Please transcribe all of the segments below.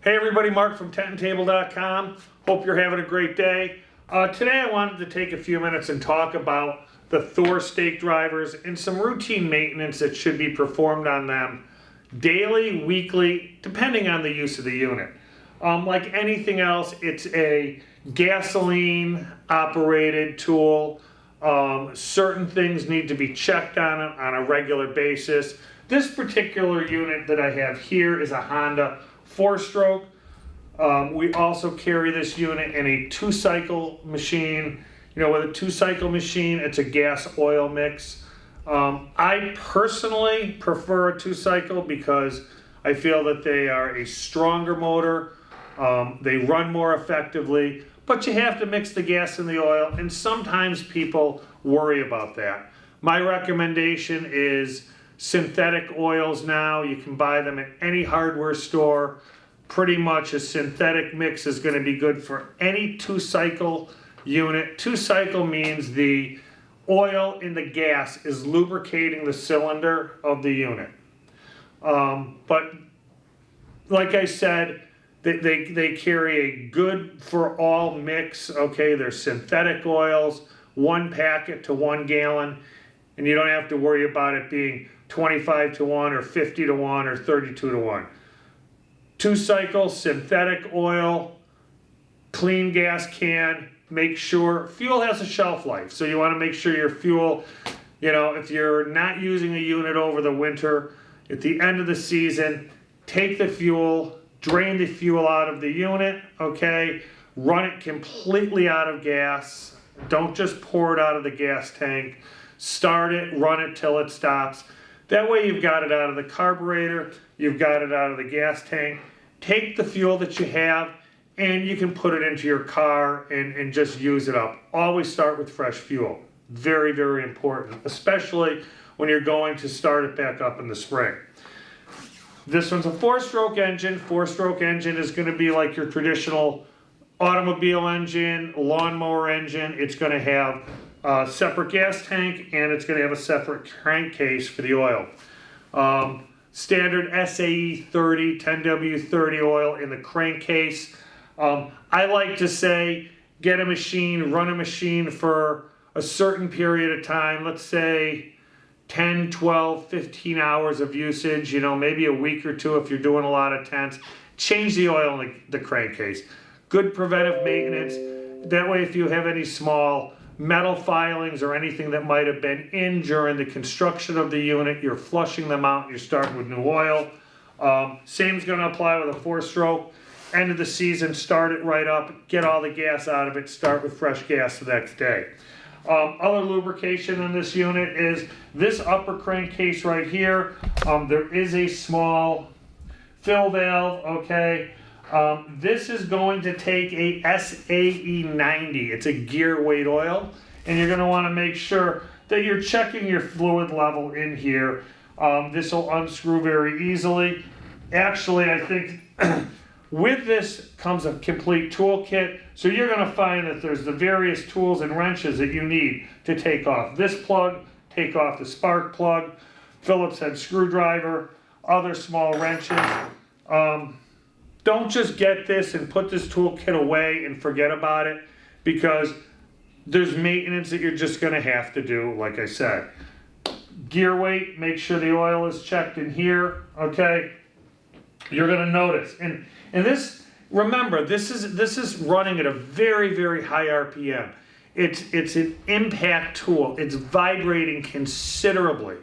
Hey everybody, Mark from tenttable.com. Hope you're having a great day. Today I wanted to take a few minutes and talk about the Thor Stake Drivers and some routine maintenance that should be performed on them daily, weekly, depending on the use of the unit. Like anything else, it's a gasoline operated tool. Certain things need to be checked on a regular basis. This particular unit that I have here is a Honda 4-stroke. We also carry this unit in a 2-cycle machine. You know, with a 2-cycle machine, it's a gas oil mix. I personally prefer a 2-cycle because I feel that they are a stronger motor. They run more effectively, but you have to mix the gas and the oil, and sometimes people worry about that. My recommendation is synthetic oils now. You can buy them at any hardware store. Pretty much a synthetic mix is going to be good for any 2-cycle unit. 2-cycle means the oil in the gas is lubricating the cylinder of the unit. But like I said, they carry a good for all mix. Okay, they're synthetic oils, 1 packet to 1 gallon, and you don't have to worry about it being 25 to 1 or 50 to 1 or 32 to 1. 2-cycle synthetic oil, clean gas can. Make sure fuel has a shelf life, so you want to make sure your fuel, you know, if you're not using a unit over the winter, at the end of the season, take the fuel, drain the fuel out of the unit, okay? Run it completely out of gas. Don't just pour it out of the gas tank. Start it, run it till it stops. That way you've got it out of the carburetor, you've got it out of the gas tank. Take the fuel that you have and you can put it into your car and just use it up. Always start with fresh fuel. Very, very important, especially when you're going to start it back up in the spring. This one's a 4-stroke engine. 4-stroke engine is going to be like your traditional automobile engine, lawnmower engine. It's going to have a separate gas tank and it's going to have a separate crankcase for the oil. Standard SAE 30, 10W30 oil in the crankcase. I like to say get a machine, run a machine for a certain period of time. Let's say 10, 12, 15 hours of usage, you know, maybe a week or two if you're doing a lot of temps. Change the oil in the crankcase. Good preventive maintenance. That way if you have any small metal filings or anything that might have been in during the construction of the unit, you're flushing them out, you're starting with new oil. Same is going to apply with a 4-stroke. End of the season, start it right up, get all the gas out of it, start with fresh gas the next day. Other lubrication in this unit is this upper crankcase right here. There is a small fill valve, okay. This is going to take a SAE 90. It's a gear weight oil, and you're going to want to make sure that you're checking your fluid level in here. This will unscrew very easily. Actually, I think with this comes a complete toolkit, so you're going to find that there's the various tools and wrenches that you need to take off this plug, take off the spark plug, Phillips head screwdriver, other small wrenches. Don't just get this and put this toolkit away and forget about it, because there's maintenance that you're just going to have to do, like I said. Gear weight, make sure the oil is checked in here, okay? You're going to notice. And this, remember, this is running at a very, very high RPM. It's an impact tool. It's vibrating considerably.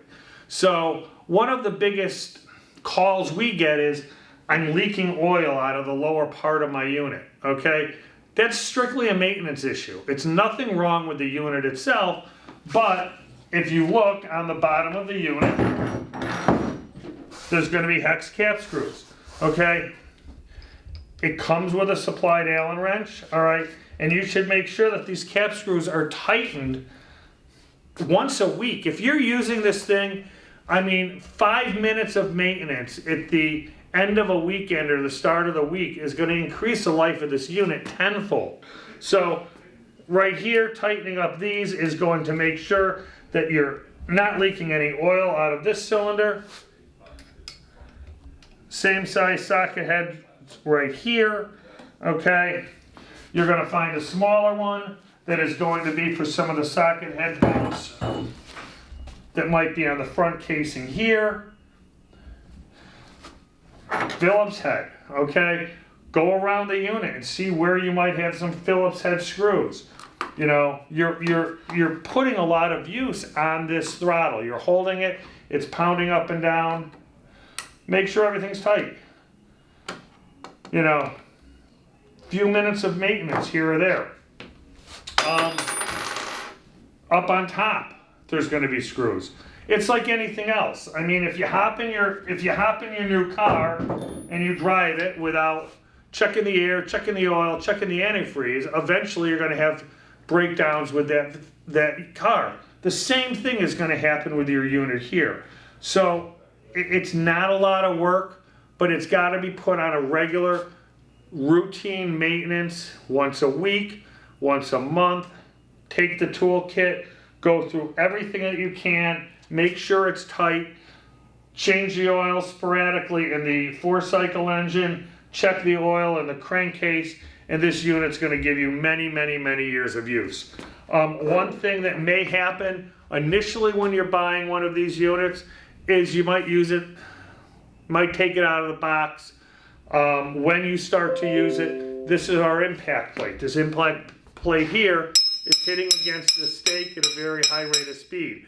So one of the biggest calls we get is, I'm leaking oil out of the lower part of my unit, okay? That's strictly a maintenance issue. It's nothing wrong with the unit itself, but if you look on the bottom of the unit, there's going to be hex cap screws, okay? It comes with a supplied Allen wrench, all right? And you should make sure that these cap screws are tightened once a week. If you're using this thing, I mean, 5 minutes of maintenance at the end of a weekend or the start of the week is going to increase the life of this unit tenfold. So right here, tightening up these is going to make sure that you're not leaking any oil out of this cylinder. Same size socket head right here, okay? You're gonna find a smaller one that is going to be for some of the socket head bolts that might be on the front casing here. Phillips head, okay? Go around the unit and see where you might have some Phillips head screws. You know, you're putting a lot of use on this throttle. You're holding it, it's pounding up and down. Make sure everything's tight. You know, few minutes of maintenance here or there. Up on top, there's going to be screws. It's like anything else. I mean, if you hop in your new car and you drive it without checking the air, checking the oil, checking the antifreeze, eventually you're going to have breakdowns with that car. The same thing is going to happen with your unit here. So it's not a lot of work, but it's got to be put on a regular routine maintenance once a week, once a month. Take the toolkit, go through everything that you can, make sure it's tight, change the oil sporadically in the 4-cycle engine, check the oil in the crankcase, and this unit's going to give you many, many, many years of use. One thing that may happen initially when you're buying one of these units is you might take it out of the box. When you start to use it, this is our impact plate. This impact plate here is hitting against the stake at a very high rate of speed.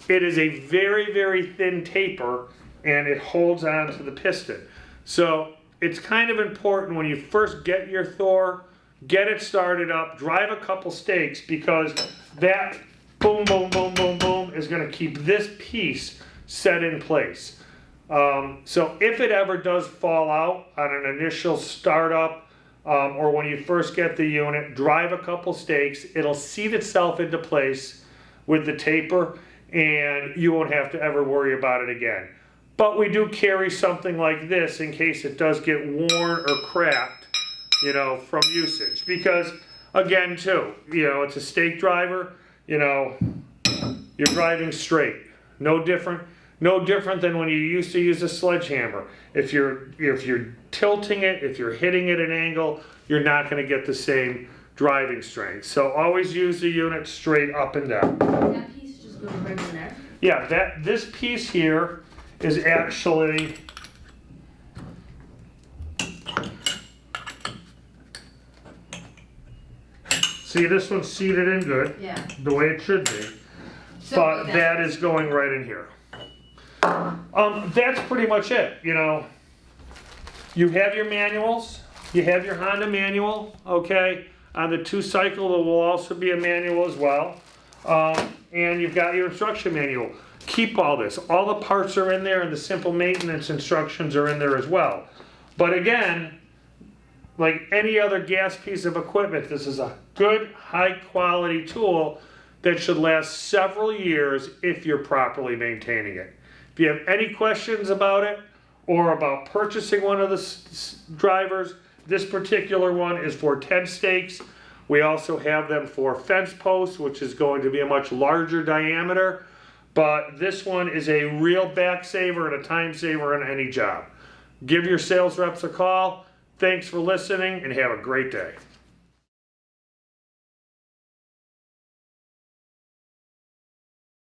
It is a very, very thin taper, and it holds on to the piston. So it's kind of important when you first get your Thor, get it started up, drive a couple stakes, because that boom, boom, boom, boom, boom is going to keep this piece set in place. So if it ever does fall out on an initial startup, or when you first get the unit, drive a couple stakes. It'll seat itself into place with the taper, and you won't have to ever worry about it again. But we do carry something like this in case it does get worn or cracked, you know, from usage. Because, again, too, you know, it's a stake driver, you know, you're driving straight. No different than when you used to use a sledgehammer. If you're tilting it, if you're hitting it at an angle, you're not going to get the same driving strength. So always use the unit straight up and down. That piece just goes right in there? Yeah, this piece here is actually see, this one's seated in good, yeah, the way it should be. So but that is going right in here. That's pretty much it. You know, you have your manuals, you have your Honda manual, okay? On the 2-cycle, there will also be a manual as well. And you've got your instruction manual. Keep all this. All the parts are in there, and the simple maintenance instructions are in there as well. But again, like any other gas piece of equipment, this is a good, high-quality tool that should last several years if you're properly maintaining it. If you have any questions about it or about purchasing one of the drivers, this particular one is for 10 stakes. We also have them for fence posts, which is going to be a much larger diameter. But this one is a real back saver and a time saver on any job. Give your sales reps a call. Thanks for listening, and have a great day.